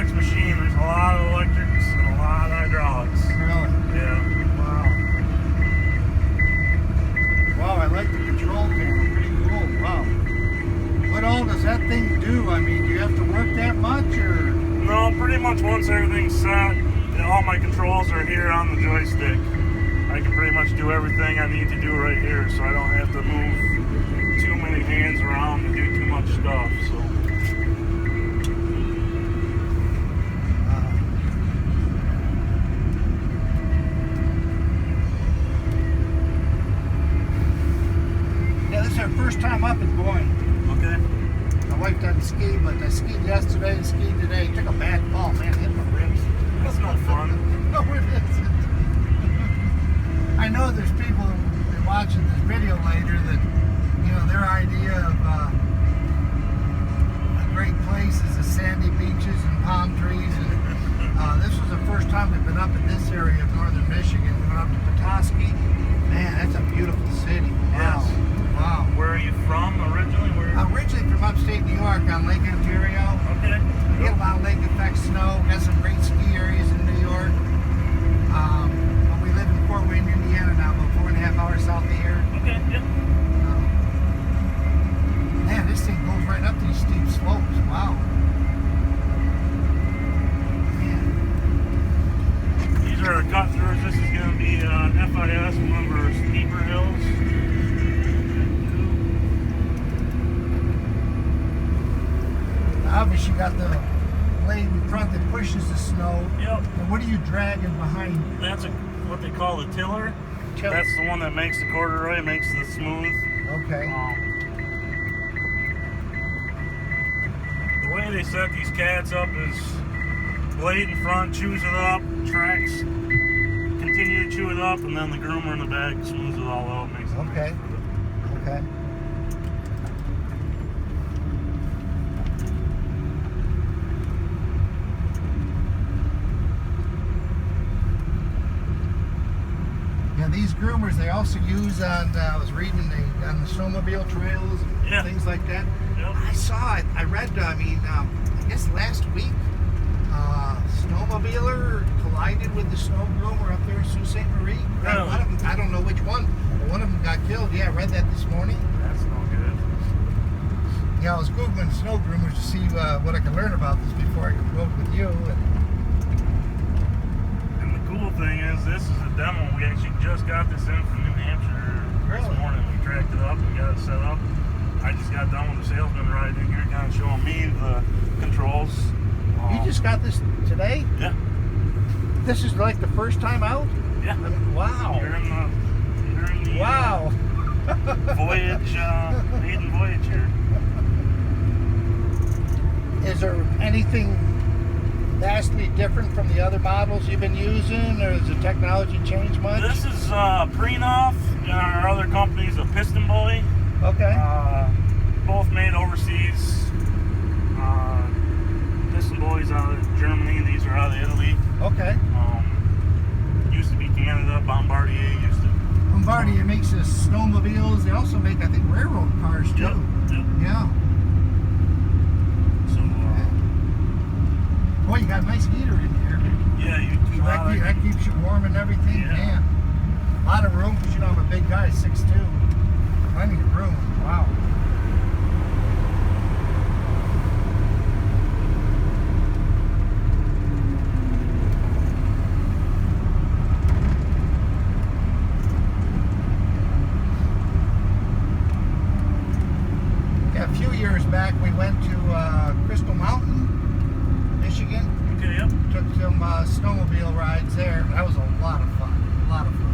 complex machine. There's a lot of electrics and a lot of hydraulics. Really? Yeah. Wow. Wow, I like the control panel. Pretty cool. Wow. What all does that thing do? I mean, do you have to work that much, or? No, pretty much once everything's set, all my controls are here on the joystick. I can pretty much do everything I need to do right here, so I don't have to move too many hands around and do too much stuff. So. Yeah, this is our first time up in Boyne. Okay. My wife doesn't ski, but I skied yesterday and skied today. Took a bad fall, man. Hit my ribs. That's no fun. No, it isn't. I know there's people who'll be watching this video later that, you know, their idea of a great place is the sandy beaches and palm trees. And this was the first time we've been up in this area of northern Michigan. We went up to Petoskey. Man, that's a beautiful city. Wow. Yes. Wow. Where are you from originally? Originally from upstate New York on Lake Ontario. Okay. We get a lot of lake effect snow. Got some great ski areas in New York. But we live in Fort Wayne, Indiana now, about 4.5 hours south of here. Okay, yeah. Man, this thing goes right up these steep slopes. Wow. Man. These are our cut throughs. This is going to be an FIS, one of our steeper hills. Obviously, you got the blade in front that pushes the snow. Yep. And what are you dragging behind you? That's what they call the tiller. That's the one that makes the corduroy, makes the smooth. Okay. The way they set these cats up is blade in front, chews it up, tracks, continue to chew it up, and then the groomer in the back smooths it all out. Makes it okay. Okay. Yeah, these groomers they also use on. I was reading on the snowmobile trails and things like that. Yep. I saw it. I read. I guess last week, snowmobiler collided with the snow groomer up there in Sault Ste. Marie. Really? One of them, I don't know which one. But one of them got killed. Yeah, I read that this morning. That's no good. Yeah, I was googling snow groomers to see what I could learn about this before I could go with you. And the cool thing is, this is a demo. We actually just got this in from New Hampshire this morning. We tracked it up and got it set up. I just got done with the salesman ride in here, kind of showing me the controls. You just got this today? Yeah. This is like the first time out? Yeah. I mean, wow. You're in the wow. voyage, maiden voyage here. Is there anything vastly different from the other models you've been using, or has the technology changed much? This is Prenoff, and our other company's a Piston Boy. Okay. Both made overseas. Piston Boys out of Germany, these are out of Italy. Okay. Used to be Canada, Bombardier used to. Bombardier makes us snowmobiles. They also make, I think, railroad cars too. Yep. Yeah. So, boy, you got a nice heater in here. yeah, So that keeps you warm and everything. Yeah. Man, a lot of room because you know I'm a big guy, 6'2". Plenty of room. Wow. Yeah, a few years back we went to Crystal Mountain, Michigan. Okay, yep. Took some snowmobile rides there. That was a lot of fun. A lot of fun.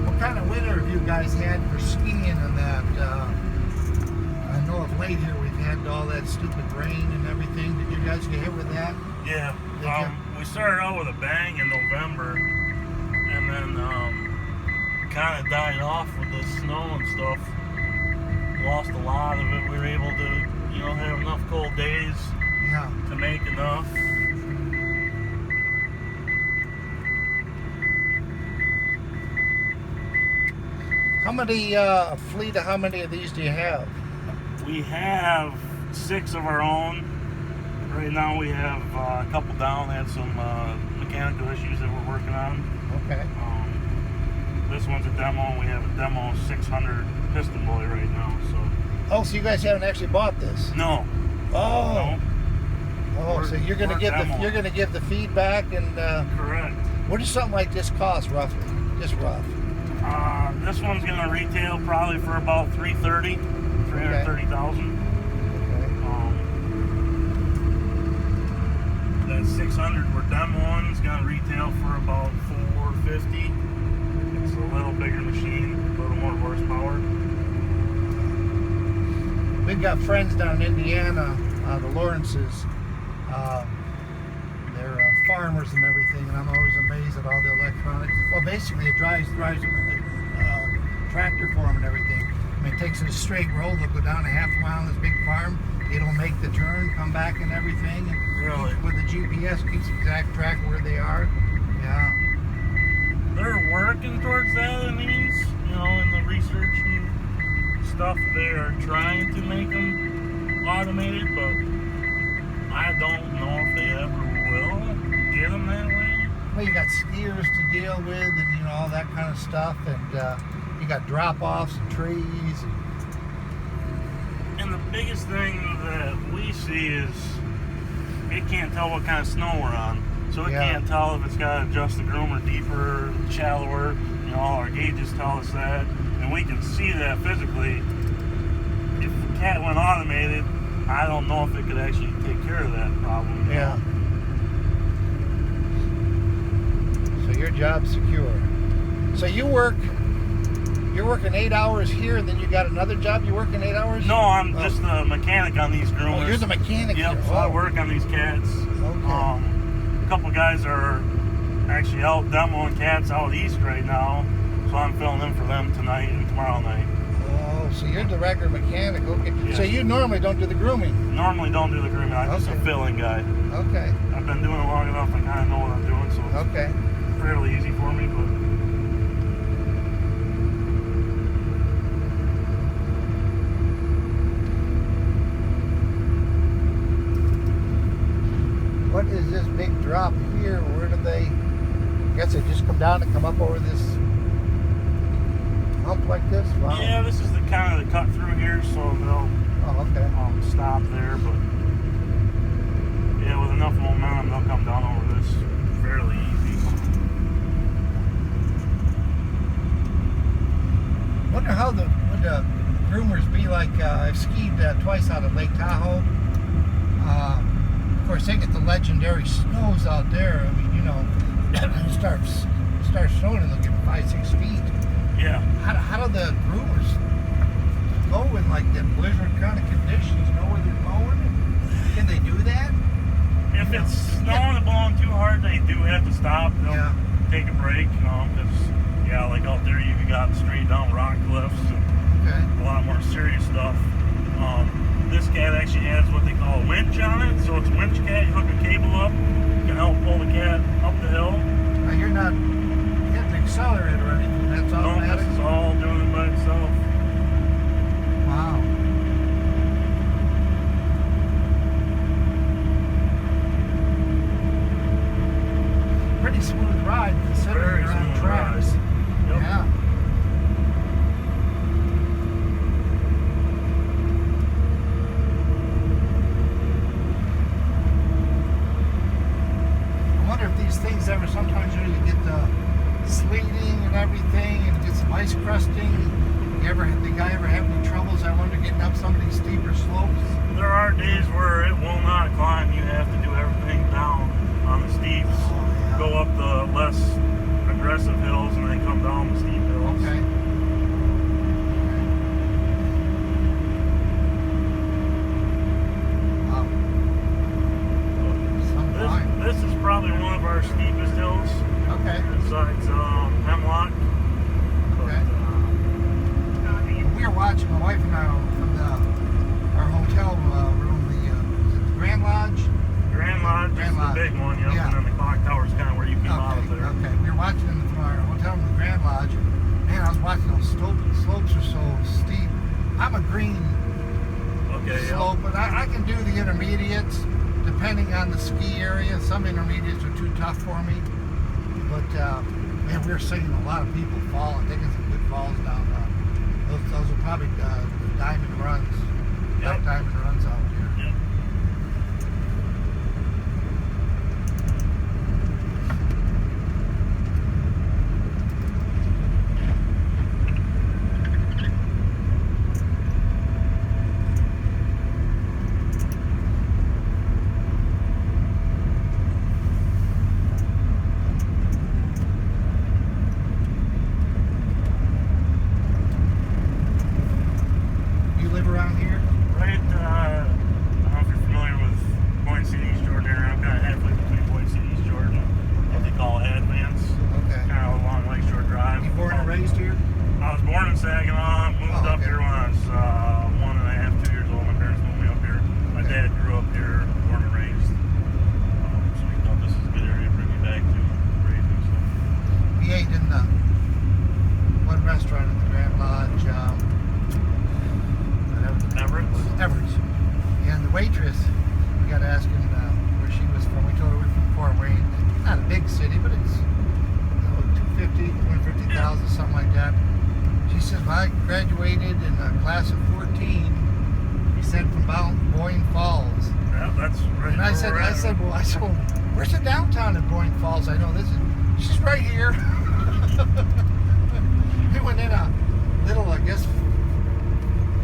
What kind of winter have you guys had for skiing and that? I know of late here we've had all that stupid rain and everything. Did you guys get hit with that? Yeah. We started out with a bang in November, and then kind of died off with the snow and stuff. Lost a lot of it. We were able to, have enough cold days to make enough. How many fleet of how many of these do you have? We have 6 of our own. Right now we have a couple down. Had some mechanical issues that we're working on. Okay. This one's a demo, and we have a demo 600 piston boy right now. Oh, so you guys haven't actually bought this? No. Oh. No. Oh, so you're gonna give the feedback and. Correct. What does something like this cost roughly? Just rough. This one's gonna retail probably for about $330,000. That 600 we're demoing is gonna retail for about $450. It's a little bigger machine, a little more horsepower. We've got friends down in Indiana, the Lawrences. They're farmers and everything, and I'm always amazed at all the electronics. Well, basically, it drives a tractor for them and everything. I mean, it takes it a straight road. They'll go down a half mile on this big farm. It'll make the turn, come back, and everything. And Really? with the GPS, keeps exact track where they are. Yeah. They're working towards that, it means, in the research and stuff. They're trying to make them automated, but I don't know if they ever will get them that way. Well, you got skiers to deal with, and all that kind of stuff, and you got drop-offs and trees. And the biggest thing that we see is it can't tell what kind of snow we're on. So it can't tell if it's got to adjust the groomer deeper, shallower. Our gauges tell us that. And we can see that physically. If the cat went automated, I don't know if it could actually take care of that problem. Yeah. So your job's secure. So you're working 8 hours here, and then you got another job. You working 8 hours? No, I'm just the mechanic on these groomers. Oh, you're the mechanic. Yep. So I work on these cats. Okay. A couple guys are actually out demoing cats out east right now, so I'm filling in for them tonight and tomorrow night. Oh, so you're the regular mechanic. Okay. Yes. So you normally don't do the grooming? Normally don't do the grooming. I'm just a fill-in guy. Okay. I've been doing it long enough. I kind of know what I'm doing, so it's fairly easy for me. But what is this big drop here? Where do they? I guess they just come down and come up over this hump like this. Wow. yeah, this is the kind of the cut through here, so they'll stop there. But yeah, with enough momentum, they'll come down over this fairly easy. Wonder how would the groomers be like. I've skied twice out of Lake Tahoe. Of course, they get the legendary snows out there. I mean, it starts snowing and they'll get 5-6 feet. Yeah. How do the groomers go in like the blizzard kind of conditions? Know where they're going? Can they do that? If it's snowing and blowing too hard, they do have to stop. They'll take a break, because like out there you got straight down rock cliffs and a lot more serious stuff. This cat actually has what they call a winch on it, so it's a winch cat. You hook a cable up, can help pull the cat up the hill. Now you're not hitting the accelerator or anything. That's automatic. No, this is all doing it by itself. Wow. Pretty smooth ride considering you're on tracks. Yep. Yeah. I wonder if these things ever, sometimes you get the sleeting and everything and get some ice crusting. The guy ever have any troubles, I wonder, getting up some of these steeper slopes? There are days where it will not climb. You have to do everything down on the steeps. Go up the less aggressive hills and then come down the steep hills. Okay. Wow. This is probably one of our steepest hills. Okay. Besides Hemlock. Okay. We were watching, my wife and I, from our hotel room, the Grand Lodge. Grand Lodge is the big one, and then the clock tower is kind of where you came out of there. Okay, we were watching from our hotel room, the Grand Lodge. watching those slopes are so steep. I'm a green Okay, slope, but I can do the intermediates depending on the ski area. Some intermediates are too tough for me, but man, we're seeing a lot of people fall and taking some good falls down. Those are probably the diamond runs, black diamond runs out here. Yep. You live around here? Right, I don't know if you're familiar with Boyne Mt, East Jordan area. I'm kind of halfway between Boyne Mt, East Jordan, what they call Advance. Okay. Kind of along Lakeshore Drive. You born and raised here? I was born in Saginaw, moved up here when I was 1.5, 2 years old. My parents moved me up here. My dad grew up here, born and raised. So we thought this is a good area to bring me back to raise me. So. We ate in the one restaurant at the Grand Lodge. Everett's. And the waitress, we got asking where she was from. We told her we're from Fort Wayne. Not a big city, but it's 250,000, something like that. She says, well, I graduated in a class of 14. He said from Boyne Falls. Yeah, that's right. And I said, well, where's the downtown in Boyne Falls? I know this is. She's right here. We went in a little, I guess,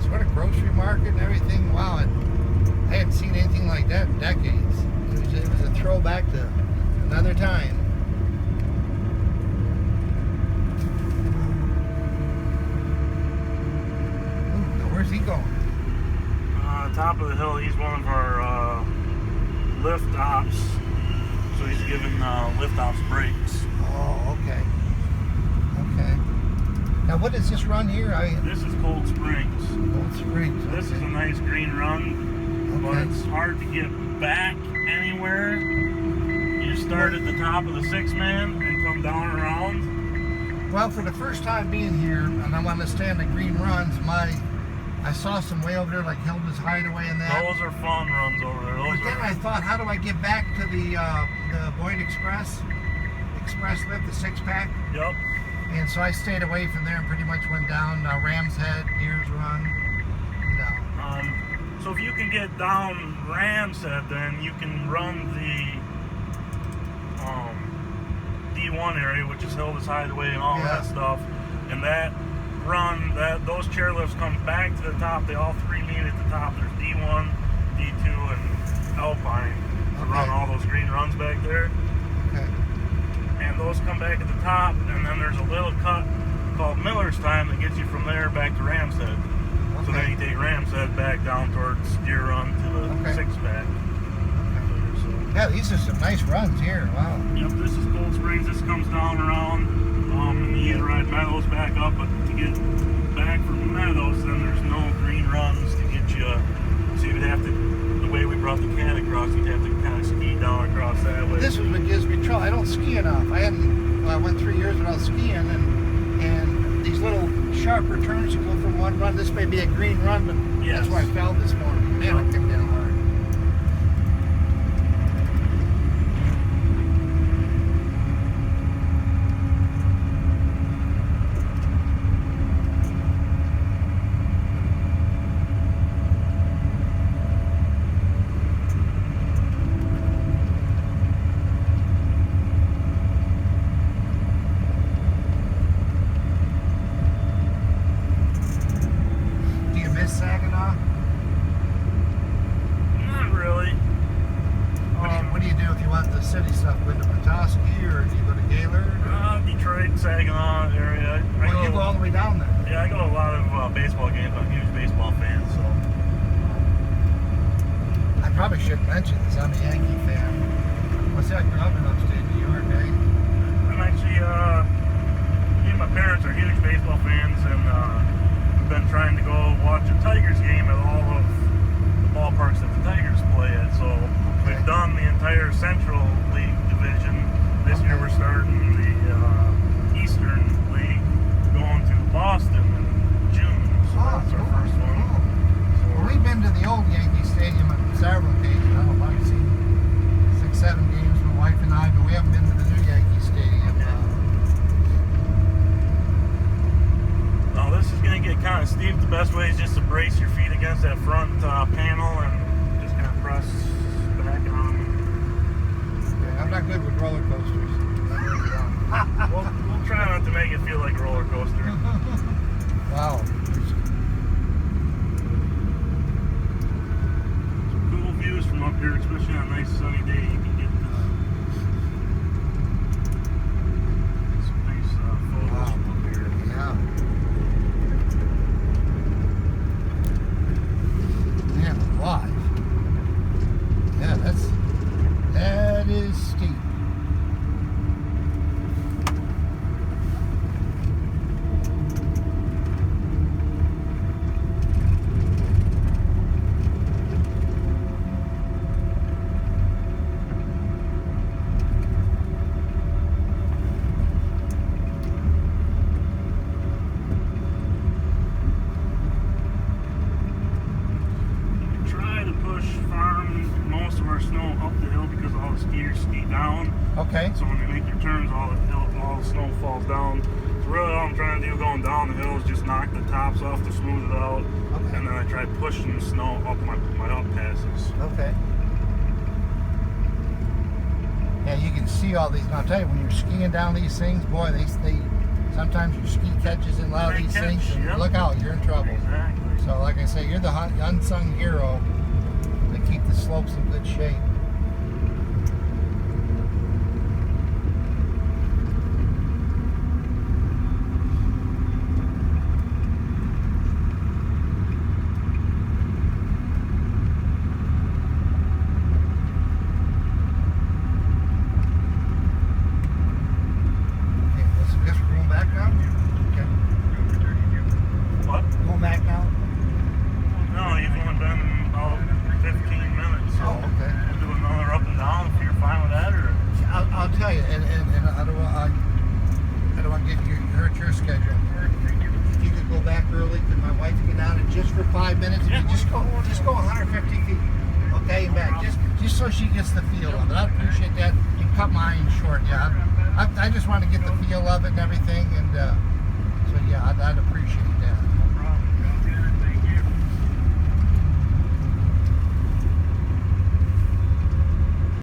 sort of grocery market and everything. Wow, I hadn't seen anything like that in decades. It was a throwback to another time. Ooh, now where's he going? Top of the hill, he's one of our lift ops. So he's giving lift ops brakes. Oh, okay. Okay. Now what does this run here? This is Cold Springs. Cold Springs. This is a nice green run, but Okay. it's hard to get back anywhere. You start at the top of the 6-man and come down around. Well, for the first time being here, and I'm on the stand of green runs, I saw some way over there like Hilda's Hideaway and that. Those are fun runs over there. But then I thought, how do I get back to the Boyne Express lift, the 6-pack? Yep. And so I stayed away from there and pretty much went down Ram's Head, Deer's Run. You know. So if you can get down Ram's Head, then you can run the D1 area, which is Hilda's Hideaway and all that stuff. And that run, those chairlifts come back to the top. They all three meet at the top. There's D1, D2, and Alpine to run all those green runs back there. Okay. And those come back at the top, and then there's a little cut called Miller's Time that gets you from there back to Ram's Head. So then you take Ram's Head back down towards Deer Run to the 6-pack. Yeah, these are some nice runs here. Wow. Yep, this is Cold Springs. This comes down around, and you either ride Meadows back up, but to get back from Meadows, then there's no green runs to get you. So you'd have to, the way we brought the cat across, you'd have to kind of ski down across that way. This is what gives me trouble. I don't ski enough. I went 3 years without skiing, and these little sharper turns, you go from one run. This may be a green run, but that's where I fell this morning. Man, I kicked down hard. Saginaw? Not really. What do you do if you want the city stuff? Go to Petoskey, or do you go to Gaylord? Detroit, Saginaw area. You go all the way down there. Yeah, I go to a lot of baseball games. I'm a huge baseball fan, so. I probably shouldn't mention this. I'm a Yankee fan. What's that? I grew up in upstate New York, eh? I'm actually, me and my parents are huge baseball fans, and we've been trying to go watch a Tigers game at all of the ballparks that the Tigers play at. So we've done the entire Central League division. This year we're starting the Eastern League, going to get kind of steep, the best way is just to brace your feet against that front panel and just kind of press back on. Yeah, I'm not good with roller coasters. We'll try not to make it feel like a roller coaster. Wow. Some cool views from up here, especially on a nice sunny day. You can get some nice photos from up here. Yeah. Man, alive. Yeah, that is steep. Most of our snow up the hill because all the skiers ski down. Okay. So when they make your turns, all the snow falls down. So really all I'm trying to do going down the hill is just knock the tops off to smooth it out. Okay. And then I try pushing the snow up my up passes. Okay. Yeah, you can see all these. And I'll tell you, when you're skiing down these things, boy, they sometimes your ski catches in a lot of these things. And yep. Look out, you're in trouble. Exactly. So like I say, you're the unsung hero to keep the slopes in good shape. Okay, let's just going back now. Okay. What? Going back now. No, you've only been about 15 minutes. So Oh, okay. we'll do another up and down if you're fine with that, or I'll tell you, and I don't want to get hurt your schedule. If you could go back early, could my wife get down and just for 5 minutes? Yeah. Just go 150 feet, okay, and back, just so she gets the feel of it. I'd appreciate that. And cut mine short, yeah. I just want to get the feel of it and everything, and so yeah, I'd appreciate that.